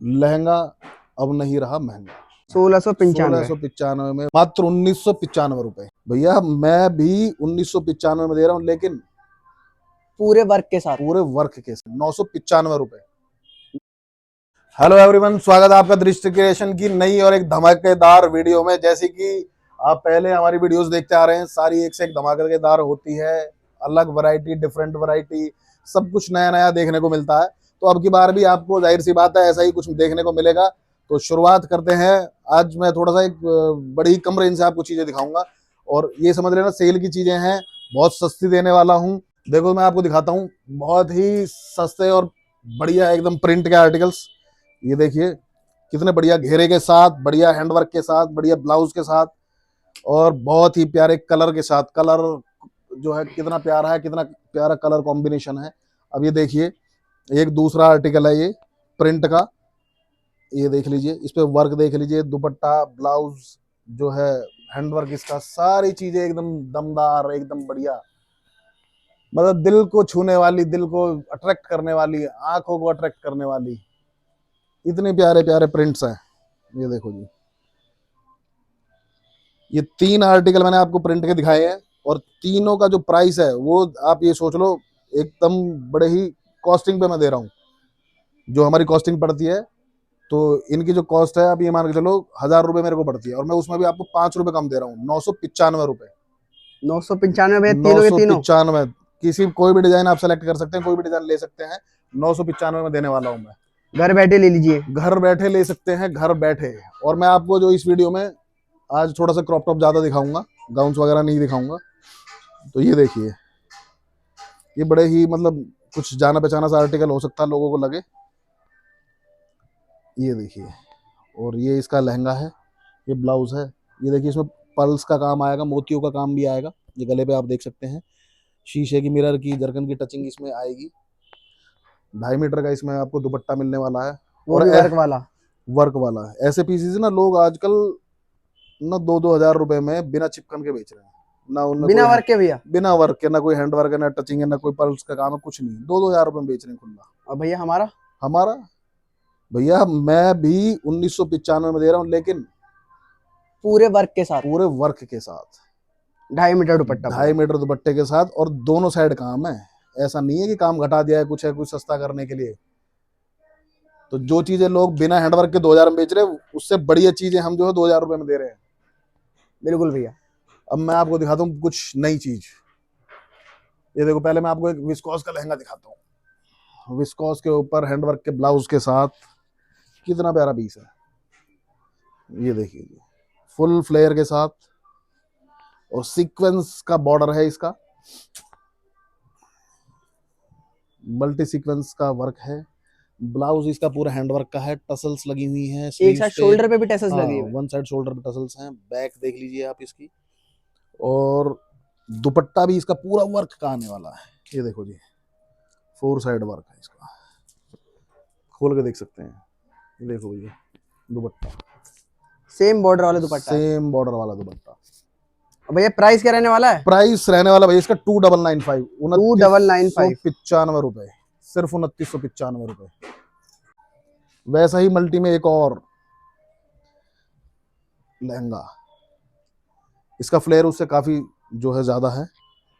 लहंगा अब नहीं रहा महंगा। 1695। 1695 में मात्र 1995 रुपए। भैया मैं भी 1995 में दे रहा हूँ, लेकिन पूरे वर्क के साथ। पूरे वर्क के 995 रुपए। हेलो एवरीवन, स्वागत है आपका दृष्टि क्रिएशन की नई और एक धमाकेदार वीडियो में। जैसे कि आप पहले हमारी वीडियोस देखते आ रहे हैं, सारी एक से एक धमाकेदार होती है। अलग वैरायटी, डिफरेंट वैरायटी, सब कुछ नया नया देखने को मिलता है। तो अब की बार भी आपको जाहिर सी बात है ऐसा ही कुछ देखने को मिलेगा। तो शुरुआत करते हैं। आज मैं थोड़ा सा एक बड़ी कम रेंज से आपको चीजें दिखाऊंगा, और ये समझ लेना सेल की चीजें हैं, बहुत सस्ती देने वाला हूँ। देखो मैं आपको दिखाता हूँ, बहुत ही सस्ते और बढ़िया एकदम प्रिंट के आर्टिकल्स। ये देखिए कितने बढ़िया घेरे के साथ, बढ़िया हैंडवर्क के साथ, बढ़िया ब्लाउज के साथ, और बहुत ही प्यारे कलर के साथ। कलर जो है कितना प्यारा है, कितना प्यारा कलर कॉम्बिनेशन है। अब ये देखिए एक दूसरा आर्टिकल है, ये प्रिंट का। ये देख लीजिए, इस पे वर्क देख लीजिए, दुपट्टा, ब्लाउज जो है, हैंडवर्क, इसका सारी चीजें एकदम दमदार, एकदम बढ़िया। मतलब दिल को छूने वाली, दिल को अट्रैक्ट करने वाली, आंखों को अट्रैक्ट करने वाली, इतने प्यारे प्यारे प्रिंट्स हैं। ये देखो जी, ये 3 आर्टिकल मैंने आपको प्रिंट के दिखाए हैं, और तीनों का जो प्राइस है वो आप ये सोच लो एकदम बड़े ही कॉस्टिंग पे मैं दे रहा हूँ। जो हमारी कॉस्टिंग पड़ती है, तो इनकी जो कॉस्ट है आप ये मान के चलो 1000 रुपये मेरे को पड़ती है, और मैं उसमें भी आपको 5 रुपये कम दे रहा हूँ। 995 रुपये। 995 भैया, नौ तीनों के सौ तीनों। पिचानवे किसी कोई भी डिजाइन आप सेलेक्ट कर सकते हैं, कोई भी डिजाइन ले सकते हैं। 995 में देने वाला हूँ मैं। घर बैठे ले लीजिए। घर बैठे ले सकते हैं, घर बैठे। और मैं आपको जो इस वीडियो में आज थोड़ा सा क्रॉप टॉप ज्यादा दिखाऊंगा, गाउन्स वगैरह नहीं दिखाऊंगा। तो ये देखिए, ये बड़े ही मतलब कुछ जाना पहचाना सा आर्टिकल हो सकता है लोगों को लगे। ये देखिए, और ये इसका लहंगा है, ये ब्लाउज है। ये देखिए इसमें पर्ल्स का काम आएगा, मोतियों का काम भी आएगा। ये गले पे आप देख सकते हैं, शीशे की, मिरर की, जरकन की टचिंग इसमें आएगी। 2.5 मीटर का इसमें आपको दुपट्टा मिलने वाला है, वो और भी वर्क वाला। वर्क वाला है। ऐसे पीसेस ना लोग आजकल ना 2-2 हज़ार रुपए में बिना चिपकन के बेच रहे हैं। ना उनमें बिना कोई वर्क के भैया। बिना वर्क के, ना कोई हैंड वर्क है, ना टचिंग है, ना कोई पर्ल्स का काम है, कुछ नहीं। 2-2 हज़ार रुपए में बेच रहे हैं खुला। और भैया हमारा हमारा भैया मैं भी 1995 में दे रहा हूँ, लेकिन पूरे वर्क के साथ। पूरे वर्क के साथ। 2.5 मीटर दुपट्टा ढाई पूरा। मीटर दुपट्टे के साथ, और दोनों साइड काम है। ऐसा नहीं है कि काम घटा दिया है कुछ सस्ता करने के लिए। तो जो चीजें लोग बिना हैंडवर्क के 2000 में बेच रहे हैं, उससे बढ़िया चीजें हम जो है 2000 रुपए में दे रहे हैं। बिल्कुल भैया। अब मैं आपको दिखाता हूँ कुछ नई चीज। ये देखो, पहले मैं आपको एक विस्कॉस का लहंगा दिखाता हूँ। विस्कॉस के ऊपर हैंडवर्क के ब्लाउज के साथ, कितना प्यारा पीस है। ये देखिए, फुल फ्लेयर के साथ, और सीक्वेंस का बॉर्डर है इसका, मल्टी सीक्वेंस का वर्क है। ब्लाउज इसका पूरा हैंडवर्क का है, टसल्स लगी हुई हैं एक साइड स्लीव्स पे। शोल्डर पे भी टैसेस हाँ, लगे हुए हैं। वन साइड शोल्डर पे टसल्स हैं। बैक देख लीजिए आप इसकी, और दुपट्टा भी इसका पूरा वर्क का आने वाला है। ये देखो जी, 4 साइड वर्क है इसका, खोल के देख सकते हैं। ये देखो भैया, दुपट्टा सेम बॉर्डर वाला दुपट्टा है। सेम बॉर्डर वाला दुपट्टा। और भैया प्राइस क्या रहने वाला है? प्राइस रहने वाला भैया इसका 2995, 2995। 2995 रुपए, सिर्फ 2995 रुपए। वैसा ही मल्टी में एक और लहंगा, इसका फ्लेयर उससे काफी जो है ज्यादा है।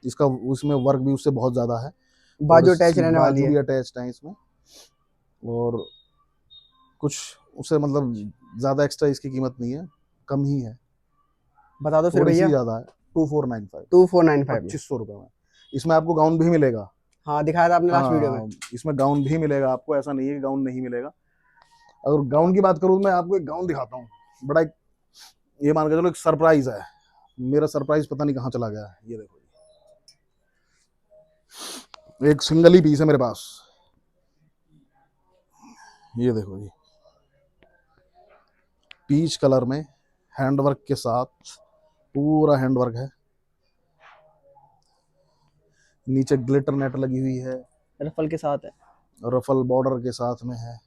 इसका उसमें वर्क भी उससे बहुत ज्यादा है, और बाजू अटैच इसकी रहने वाली बाजू भी है। अटैच्ड है इसमें, और कुछ उससे मतलब ज्यादा एक्स्ट्रा इसकी कीमत नहीं है, कम ही है। बता दो फिर थोड़ी सी भैया। ज्यादा है, 2495, 2495 में। 2500 रुपए में। इसमें आपको गाउन भी मिलेगा। हाँ, दिखाया था आपने लास्ट वीडियो में। हाँ, इसमें गाउन भी मिलेगा आपको, ऐसा नहीं है कि गाउन नहीं मिलेगा। अगर गाउन की बात करूँ, मैं आपको एक गाउन दिखाता हूँ बड़ा एक, ये मान के चलो एक सरप्राइज है। मेरा सरप्राइज पता नहीं कहाँ चला गया है। ये देखो, एक सिंगल ही पीस है मेरे पास। ये देखो जी, पीच कलर में हैंडवर्क के साथ, पूरा हैंडवर्क है। नीचे ग्लिटर नेट लगी हुई है, रफल के साथ है। रफल बॉर्डर के साथ में है।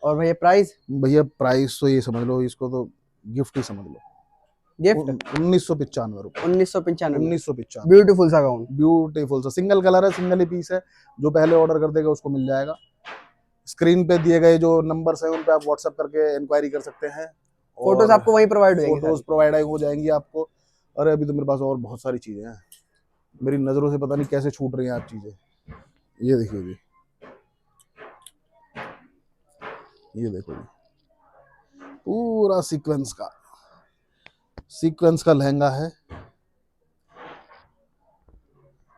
और भैया प्राइस? भैया प्राइस तो ये समझ लो, इसको तो गिफ्ट ही समझ लो। गिफ्ट 1995 रुपए। 1995 में। 1995। ब्यूटीफुल सा गाउन। ब्यूटीफुल सा सिंगल कलर है, सिंगल ही पीस है। जो पहले ऑर्डर कर देगा उसको मिल जाएगा। स्क्रीन पे दिए गए जो नंबर्स हैं उन पे आप व्हाट्सएप करके इंक्वायरी कर सकते हैं। फोटोज आपको वहीं प्रोवाइड हो जाएंगी फोटोज सारी। प्रोवाइड हो जाएंगी आपको। अरे अभी तो मेरे पास और बहुत सारी चीजें हैं, मेरी नजरों से पता नहीं कैसे छूट रही हैं आप चीजें। ये देखिए जी, ये देखो जी, पूरा सीक्वेंस का लहंगा है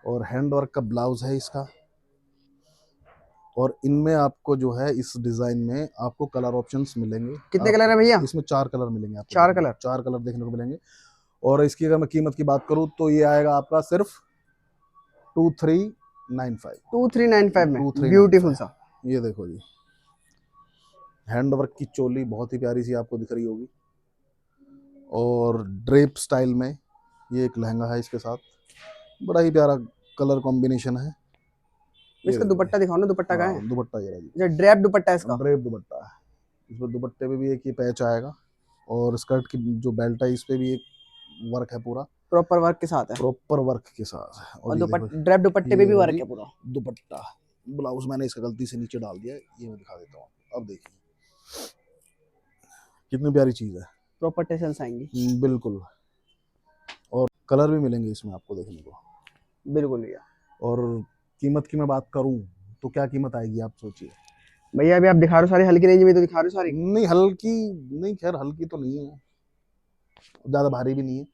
और हैंड वर्क का ब्लाउज है इसका। और इनमें आपको जो है इस डिजाइन में आपको कलर ऑप्शंस मिलेंगे। कितने कलर है भैया? इसमें 4 कलर मिलेंगे आपको। 4 कलर। 4 कलर देखने को मिलेंगे। और इसकी अगर मैं कीमत की बात करूं तो ये आएगा आपका सिर्फ 2395। 2395 में 2395। ब्यूटीफुल सा। ये देखो जी, हैंड वर्क की चोली बहुत ही प्यारी सी आपको दिख रही होगी और ड्रेप स्टाइल में ये एक लहंगा है इसके साथ। बड़ा ही प्यारा कलर कॉम्बिनेशन है। इसका दुपट्टा दिखाओ ना, दुपट्टा कहाँ है? दुपट्टा ये रहा जी, ये ड्रेप दुपट्टा है इसका। ड्रेप दुपट्टा है। इसमें दुपट्टे पे भी एक ये पैच आएगा और स्कर्ट की जो बेल्ट है इस पे भी एक वर्क है, पूरा प्रॉपर वर्क के साथ है। प्रॉपर वर्क के साथ। और ये देखो ड्रेप दुपट्टे पे भी वर्क है पूरा। दुपट्टा। ब्लाउज मैंने इसका गलती से नीचे डाल दिया है, ये मैं दिखा देता हूँ। अब देखिए कितनी प्यारी चीज है, प्रॉपर टेसल्स आएंगी। बिल्कुल। और कलर भी मिलेंगे इसमें आपको देखने को। बिल्कुल भैया। और कीमत की मैं बात करूं तो क्या कीमत आएगी आप सोचिए। भैया अभी आप दिखा रहे हो सारी हल्की रेंज में, तो दिखा रहे हो सारी। नहीं हल्की नहीं, खैर हल्की तो नहीं है, ज्यादा भारी भी नहीं है।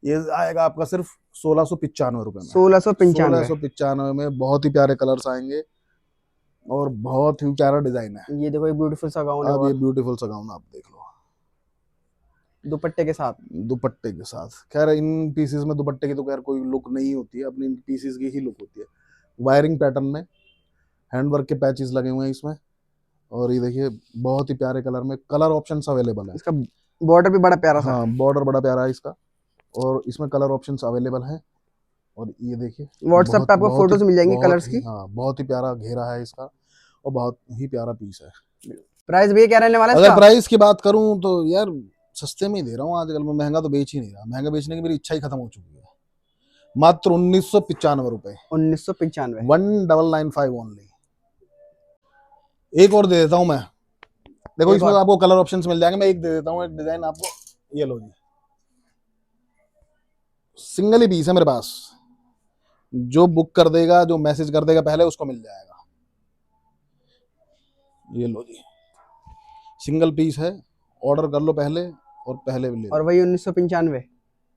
ये आएगा आपका सिर्फ 1695 रुपए में। 1695। 1695 में बहुत ही प्यारे कलर्स आएंगे और बहुत ही प्यारा डिजाइन है। ये देखो, एक ब्यूटीफुल सा गाउन है अब ये और ब्यूटीफुल सा गाउन आप देख लो दुपट्टे के साथ। दुपट्टे के साथ। खैर इन पीसेस में दुपट्टे की तो खैर कोई लुक नहीं होती है, अपनी इन पीसेस की ही लुक होती है। वायरिंग पैटर्न में हैंडवर्क के पैचेस लगे हुए हैं इसमें। और ये देखिए बहुत ही प्यारे कलर में कलर ऑप्शंस अवेलेबल है। इसका बॉर्डर भी बड़ा प्यारा सा। हाँ बॉर्डर बड़ा प्यारा है इसका और इसमें कलर ऑप्शंस अवेलेबल हैं। और ये देखिए व्हाट्सएप पे आपको फोटोज मिल जाएंगी कलर्स की। हाँ बहुत ही प्यारा घेरा है इसका और बहुत ही प्यारा पीस है। प्राइस भी क्या रहने वाला है अगर इसका? प्राइस की बात करूं तो यार सस्ते में ही दे रहा हूँ आजकल मैं, महंगा तो बेच ही नहीं रहा। महंगा बेचने की मेरी इच्छा ही खत्म हो चुकी है। मात्र 1995 रुपए। 1995। 1995 ओनली। एक और दे देता हूं मैं, देखो इसमें आपको कलर ऑप्शंस मिल जाएंगे। मैं एक दे देता हूँ, एक डिजाइन आपको। ये लो जी, सिंगल ही पीस है मेरे पास। जो बुक कर देगा, जो मैसेज कर देगा पहले, उसको मिल जाएगा। ये लो जी, सिंगल पीस है, ऑर्डर कर लो पहले और पहले ले लो। और वही 1995।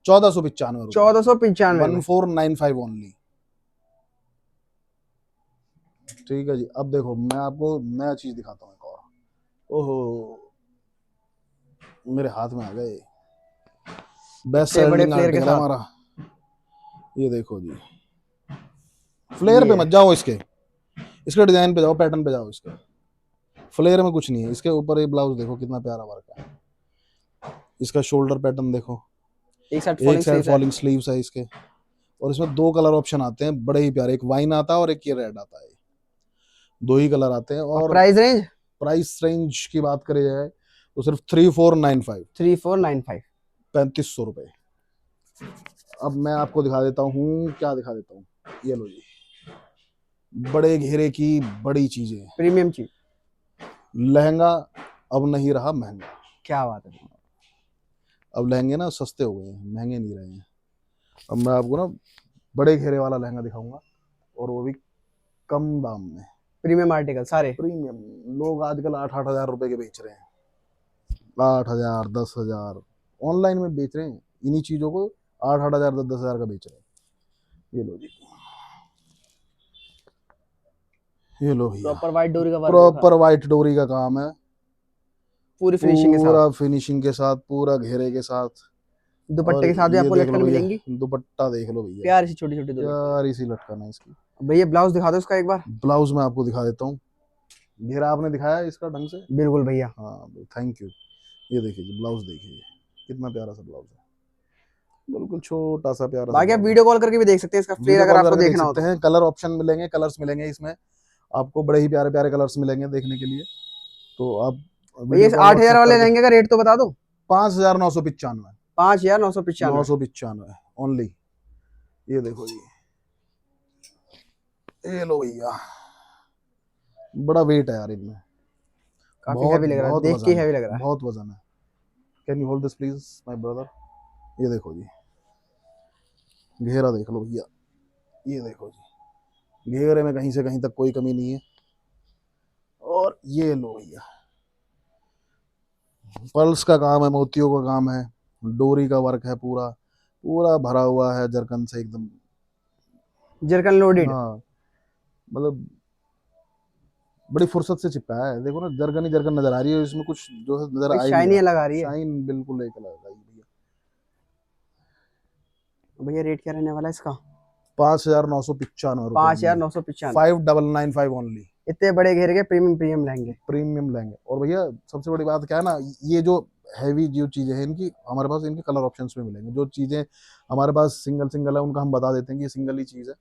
1495 1495। 1495 ओनली। ठीक है जी। अब देखो मैं आपको नया चीज दिखाता हूँ एक और। ओहो मेरे हाथ में आ गए, बेस्ट सेलिंग आर्टिकल है हमारा। ये देखो जी, फ्लेयर पे मत जाओ, इसके डिजाइन पे जाओ, पैटर्न पे जाओ। इसके फ्लेयर में कुछ नहीं है। इसके ऊपर ये ब्लाउज देखो कितना प्यारा वर्क है। इसका शोल्डर पैटर्न देखो, एक साइड फॉलिंग स्लीव्स है इसके। और इसमें 2 कलर ऑप्शन आते हैं बड़े ही प्यारे, एक वाइन आता है और एक ये रेड आता है। 2 ही कलर आते हैं। और प्राइस रेंज की बात करी जाए तो सिर्फ 3495। 3495। 3500 रुपए। अब मैं आपको दिखा देता हूँ, क्या दिखा देता हूँ। ये लो जी, बड़े घेरे की बड़ी चीजें, प्रीमियम चीज। लहंगा अब नहीं रहा महंगा। क्या बात है। अब लहंगे ना सस्ते हो गए हैं, महंगे नहीं रहे हैं। अब मैं आपको ना बड़े घेरे वाला लहंगा दिखाऊंगा और वो भी कम दाम में। प्रीमियम आर्टिकल सारे प्रीमियम। लोग आजकल 8-8 हजार रुपए के बेच रहे हैं, 8,000 10,000 ऑनलाइन में बेच रहे हैं इन्हीं चीजों को। 8-8 हजार 10-10 हजार का बेच रहे हैं। ये लो जी, ये लो भैया, प्रॉपर व्हाइट डोरी का वर्क। प्रॉपर व्हाइट डोरी का काम है, पूरी फिनिशिंग के साथ। पूरा फिनिशिंग के साथ, पूरा घेरे के साथ। दुपट्टे के साथ भी आपको लटकन मिलेंगी। दुपट्टा देख लो भैया, प्यारी सी छोटी छोटी प्यारी सी लटकन है इसकी। भैया ब्लाउज दिखा दो इसका एक बार। ब्लाउज मैं आपको दिखा देता हूँ। घेरा आपने दिखाया इसका ढंग से? बिल्कुल भैया। हाँ थैंक यू। ये देखिए जी, ब्लाउज देखिए कितना प्यारा सा ब्लाउज है, बिल्कुल छोटा सा प्यारा। बाकी आप वीडियो कॉल करके भी देख सकते हैं इसका फ्लेयर, अगर आपको देखना हो तो। कलर ऑप्शन मिलेंगे, कलर्स मिलेंगे इसमें आपको, बड़े ही प्यारे प्यारे कलर्स मिलेंगे देखने के लिए। तो आप ये 8000 वाले लहंगे का रेट तो बता दो। 5995। 5995 ओनली। ये देखो जी, ये लो भैया, बड़ा वेट है यार इनमें, काफी हैवी लग रहा है, देख के हैवी लग रहा है। बहुत वजन है। Can you hold this please my brother. ये देखो जी, घेरा देख लो भैया, ये देखो जी, घेरे में कहीं से कहीं तक कोई कमी नहीं है। और ये लो भैया, पर्ल्स का काम है, मोतियों का काम है, डोरी का वर्क है, पूरा पूरा भरा हुआ है जरकन से एकदम। Zircon loaded. हाँ, मतलब बड़ी फुर्सत से चिपकाया है। देखो ना, जरकन ही जरकन नजर आ रही है इसमें, कुछ जो है नजर भाई आ ही नहीं शाइनी रहा। अलग आ रही है। शाइन बिल्कुल एक अलग आई भैया। भैया रेट क्या रहने वाला है इसका? 5,995 रुपए। 5,995। 5,995 ओनली। इतने बड़े घेरे के प्रीमियम लहंगे। प्रीमियम लेंगे। और भैया सबसे बड़ी बात क्या है ना, ये जो हैवी जो चीजें हैं इनकी, हमारे पास इनके कलर ऑप्शंस में मिलेंगे। जो चीजें हमारे पास सिंगल सिंगल है उनका हम बता देते हैं कि ये सिंगल ही चीज है।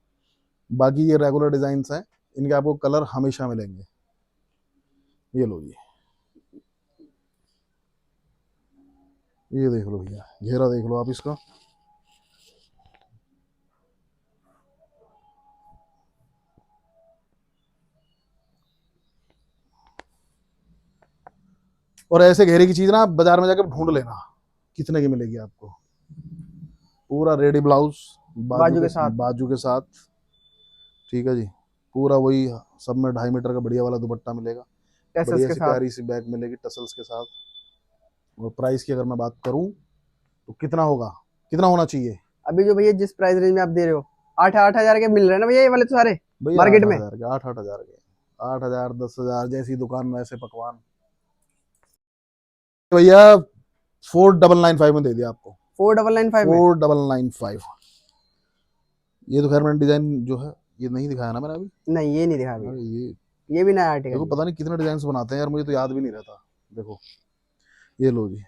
बाकी ये रेगुलर डिजाइन हैं, इनके आपको कलर हमेशा मिलेंगे। ये लो जी, ये देख लो भैया, घेरा देख लो आप इसका। और ऐसे घेरे की चीज ना आप बाजार में जाकर ढूंढ लेना, कितने की मिलेगी आपको। पूरा रेडी ब्लाउज, बाजू के साथ। बाजू के साथ, ठीक है जी। पूरा वही, सब में 2.5 मीटर का बढ़िया वाला दुपट्टा मिलेगा, टसल्स बढ़िया के सी साथ। प्यारी सी बैग मिलेगी टसल्स के साथ। और प्राइस की अगर मैं बात करूं तो कितना होगा, कितना होना चाहिए अभी जो भैया जिस प्राइस रेंज में आप दे रहे हो, 8,000 के मिल रहे हैं ना भैया ये वाले तो सारे भैया? मार्केट आठ में। हजार के, 8,000 के, 8,000, 10,000, जैसी दुकान वैसे पकवान। तो भैया 4,995 में दे दिया आपको। 4,995 में। 4,995। ये तो खैर मैंने डिजाइन जो है ये नहीं दिखाया ना मैंने अभी। नहीं ये नहीं दिखा भैया, अरे ये भी नया देखो, आर्टिकल है। पता नहीं कितने डिजाइन बनाते हैं यार, मुझे तो याद भी नहीं रहता। देखो, ये लो जी,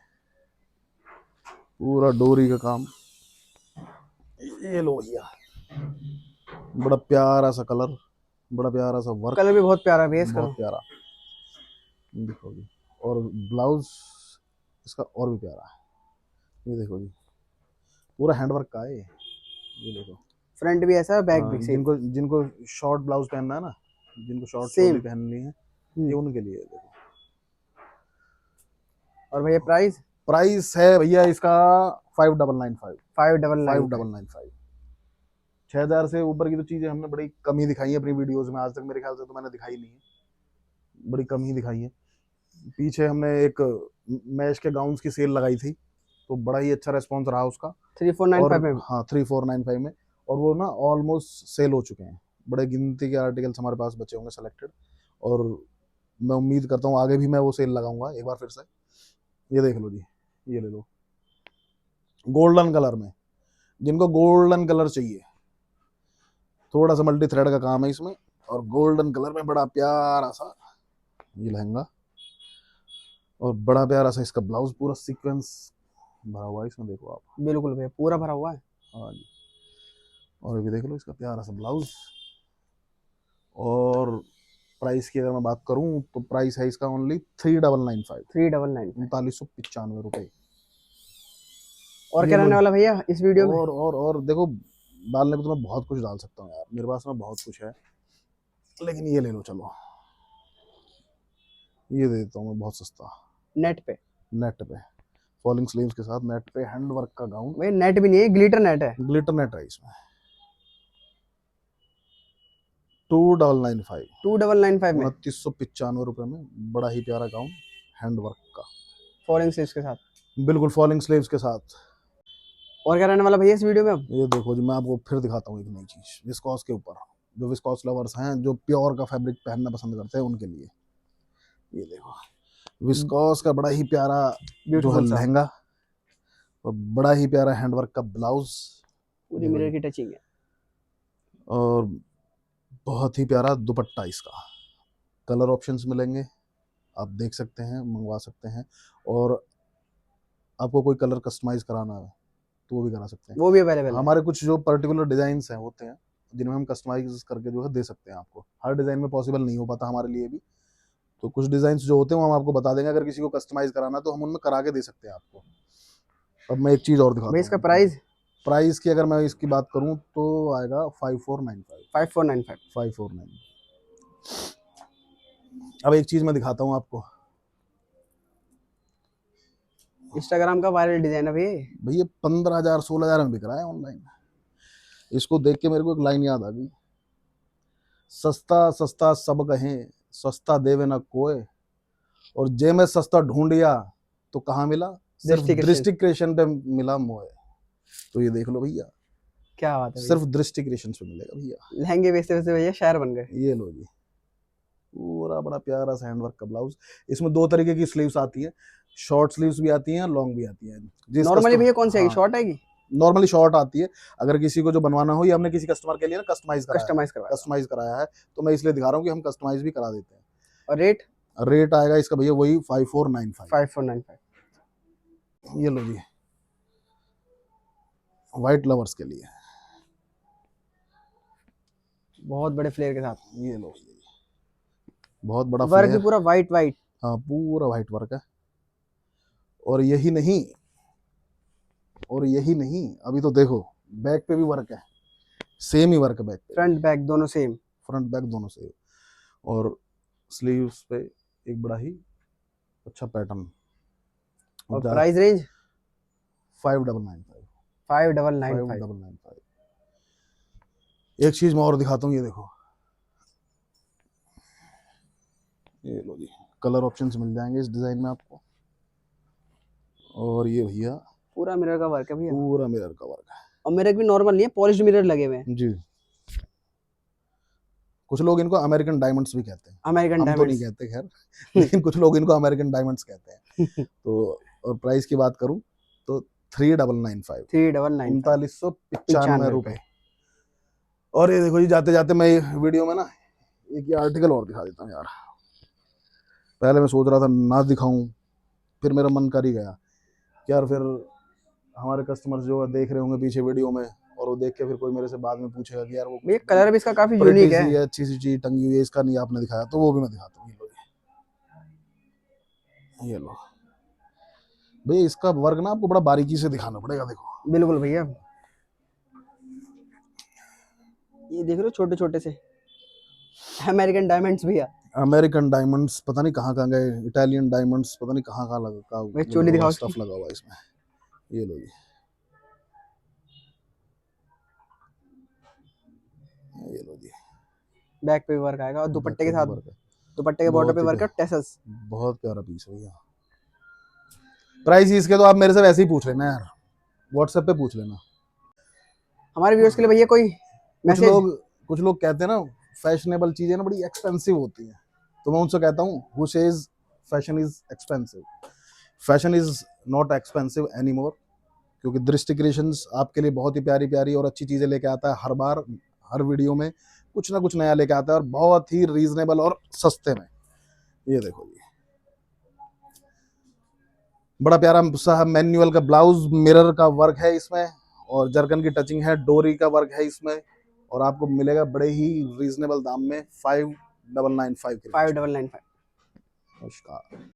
पूरा डोरी का काम। ये लो भैया, बड़ा प्यारा सा कलर, बड़ा प्यारा सा वर्क, कलर भी बहुत प्यारा है भैया इसका बहुत तो। प्यारा। देखो जी, और ब्लाउज इसका और भी प्यारा है। ये देखो जी, पूरा हैंडवर्क का है ये देखो। फ्रंट भी ऐसा है, बैक भी सेम। जिनको जिनको शॉर्ट ब्लाउज पहनना है ना, जिनको शॉर्ट चोली सेम। पहननी है, ये उनके लिए है। देखो, और भैया प्राइस? प्राइस है भैया इसका 5,995। 5,995। 5,995। 6,000 से ऊपर की तो चीजें हमने बड़ी कम ही दिखाई है अपनी वीडियोस में, आज तक मेरे ख्याल से तो मैंने दिखाई नहीं है, बड़ी कम ही दिखाई है। पीछे हमने एक मैच के गाउन्स की सेल लगाई थी, तो बड़ा ही अच्छा रेस्पॉन्स रहा उसका। 3,495 और में। हाँ, 3,495 में। और वो ना ऑलमोस्ट सेल हो चुके हैं, बड़े गिनती के आर्टिकल्स हमारे पास बचे होंगे सेलेक्टेड। और मैं उम्मीद करता हूँ आगे भी मैं वो सेल लगाऊंगा एक बार फिर से। ये देख लो जी, ये ले लो, गोल्डन कलर में। जिनको गोल्डन कलर चाहिए, थोड़ा सा मल्टी थ्रेड का काम है इसमें, और गोल्डन कलर में बड़ा प्यारा सा ये लहंगा, और बड़ा प्यारा सा इसका ब्लाउज, पूरा सीक्वेंस भरा हुआ है इसमें, देखो आप। बिल्कुल भैया पूरा भरा हुआ है। हाँ जी, और ये देख लो इसका प्यारा सा ब्लाउज। और प्राइस की अगर मैं बात करूं तो प्राइस है इसका ओनली 3,995। 3,995। 3,995 रुपए। और ये क्या लो रहने जी। वाला भैया इस वीडियो में? और देखो, डालने को तो मैं बहुत कुछ डाल सकता हूँ यार, मेरे पास में बहुत कुछ है, लेकिन ये ले लो चलो, ये दे देता हूँ मैं बहुत सस्ता, नेट पे। नेट पे, फॉलिंग स्लीव्स के साथ नेट पे हैंड वर्क का गाउन। भैया नेट भी नहीं है, ग्लिटर नेट है। ग्लिटर नेट है इसमें। 2,995। 2,995 में 2,995 रुपए में बड़ा ही प्यारा गाउन, हैंड वर्क का, फॉलिंग स्लीव्स के साथ। बिल्कुल फॉलिंग स्लीव्स के साथ। और क्या रहने वाला भैया इस वीडियो में अब? ये देखो जी, मैं आपको फिर दिखाता हूँ एक नई चीज विस्कॉस के ऊपर। जो विस्कॉस लवर्स हैं, जो प्योर का फैब्रिक पहनना पसंद करते हैं, उनके लिए ये देखो, विस्कॉस का बड़ा ही प्यारा जो है ब्यूटीफुल सा, लहंगा, और बड़ा ही प्यारा हैंडवर्क का ब्लाउज, पूरी मिरर की टचिंग है। और बहुत ही प्यारा दुपट्टा इसका। कलर ऑप्शंस मिलेंगे, आप देख सकते हैं, मंगवा सकते हैं। और आपको कोई कलर कस्टमाइज कराना है तो वो भी करा सकते हैं। वो भी अवेलेबल है। हमारे कुछ जो पर्टिकुलर डिजाइन हैं होते हैं, जिनमें हम कस्टमाइज करके जो है दे सकते हैं आपको। हर डिजाइन में पॉसिबल नहीं हो पाता हमारे लिए भी, तो कुछ डिजाइन जो होते हैं वो हम आपको बता देंगे। अगर किसी को कस्टमाइज कराना तो हम उनमें करा के दे सकते हैं आपको। अब मैं एक चीज और भैया दिखाता इसका हूँ। प्राइस? प्राइस की अगर मैं इसकी बात करूँ तो आएगा 5,495। 5,495। 5,495। अब एक चीज मैं दिखाता हूँ आपको इंस्टाग्राम का वायरल डिजाइन है भैया ये। भैया, 15,000 16,000 में बिक रहा है ऑनलाइन। इसको देख के मेरे को एक लाइन याद आ गई, सस्ता सस्ता सब कहें, सस्ता देवे न कोय, और जे में सस्ता ढूंढिया तो कहाँ मिला, सिर्फ दृष्टि क्रिएशन। दृष्टि क्रिएशन पे मिला मोए। तो ये देख लो भैया, क्या बात है भैया, सिर्फ दृष्टि क्रिएशन पे मिलेगा भैया। लहंगे बेचते बेचते भैया शायर बन गए। ये लो जी, पूरा बड़ा प्यारा सा हैंडवर्क का ब्लाउज। इसमें दो तरीके की स्लीव्स आती है, शॉर्ट स्लीव्स भी आती हैं, लॉन्ग भी आती हैं। नॉर्मली भैया कौन सी आएगी, शॉर्ट आएगी? नॉर्मली शॉर्ट आती है। अगर किसी को जो बनवाना हो, ये हमने किसी कस्टमर के लिए ना कस्टमाइज कराया है, तो मैं इसलिए दिखा रहा हूँ कि हम कस्टमाइज भी करा देते हैं। और रेट? रेट आएगा इसका भैया वही 5495। 5495। ये लो जी, व्हाइट लवर्स के लिए बहुत बड़े फ्लेयर के साथ। ये लो, बहुत बड़ा वर्क भी फ्लेयर। पूरा वाइट वाइट। हाँ, पूरा व्हाइट वर्क है। और यही नहीं, अभी तो देखो बैक पे भी वर्क है, सेम ही वर्क है बैक पे, फ्रंट बैक दोनों सेम। फ्रंट बैक दोनों सेम। और स्लीव्स पे एक बड़ा ही अच्छा पैटर्न। और प्राइस रेंज 5995। 5995। 5995। एक चीज मैं और दिखाता हूँ, ये देखो, ये लो जी, कलर ऑप्शंस मिल जाएंगे इस डिजाइन में आपको। और ये भैया पूरा मिरर का वर्क है भैया, पूरा मिरर का वर्क है। और मिरर भी नॉर्मल नहीं है, पॉलिश्ड मिरर लगे हुए हैं जी। कुछ लोग इनको अमेरिकन डायमंड्स भी कहते हैं, अमेरिकन हम तो नहीं डायमंड्स। कहते खैर, लेकिन कुछ लोग इनको अमेरिकन डायमंड्स कहते हैं। तो और प्राइस की बात करूं तो 3995। 3995 रुपए। और ये देखो जी, जाते जाते मैं वीडियो में ना एक ये आर्टिकल और दिखा देता हूँ यार। पहले मैं सोच रहा था ना दिखाऊं, फिर मेरा मन कर ही गया यार, फिर हमारे कस्टमर्स जो देख रहे होंगे पीछे वीडियो में, और वो देख के फिर कोई मेरे से बाद में पूछेगा कि यार वो ये कलर भी इसका काफी pretty यूनिक सी है। अच्छी सी चीज टंगी हुई है, इसका नहीं आपने दिखाया, तो वो भी मैं दिखाता हूँ। ये लो भैया, इसका वर्क ना आपको बड़ा बारीकी से दिखाना पड़ेगा। देखो बिल्कुल भैया, ये देख रहे हो छोटे छोटे से अमेरिकन डायमंड्स भैया। अमेरिकन डायमंड्स पता नहीं कहाँ कहाँ गए, इटालियन डायमंड्स पता नहीं कहाँ कहाँ लगा, भाई चोली दिखाओ स्टफ इसकी। लगा हुआ है इसमें। ये लो जी, ये लो जी, बैक पे भी वर्क आएगा, और दुपट्टे के बैक साथ, पे वर्क है, दुपट्टे के बॉर्डर बहुत पे ही वर्क है, टेसल्स। बहुत प्यारा पीस है भैया। प्राइस इसके तो आप मेरे से वैसे ही पूछ लेना यार, व्हाट्सएप पे पूछ लेना। हमारे व्यूअर्स के लिए भैया कोई मैसेज? कुछ लोग कहते हैं ना फैशनेबल चीजें ना बड़ी एक्सपेंसिव होती हैं, तो मैं उनसे कहता हूँ who says fashion is expensive, fashion is not expensive any more. क्योंकि दृष्टि क्रिएशंस आपके लिए बहुत ही प्यारी प्यारी और अच्छी चीजें लेके आता है, हर बार हर वीडियो में कुछ ना कुछ नया लेके आता है, और बहुत ही रीजनेबल और सस्ते में। ये देखो ये बड़ा प्यारा सा मैनुअल का ब्लाउज, मिरर का वर्क है इसमें, और जरकन की टचिंग है, डोरी का वर्क है इसमें, और आपको मिलेगा बड़े ही रीजनेबल दाम में 5995 के लिए। 5995। नमस्कार।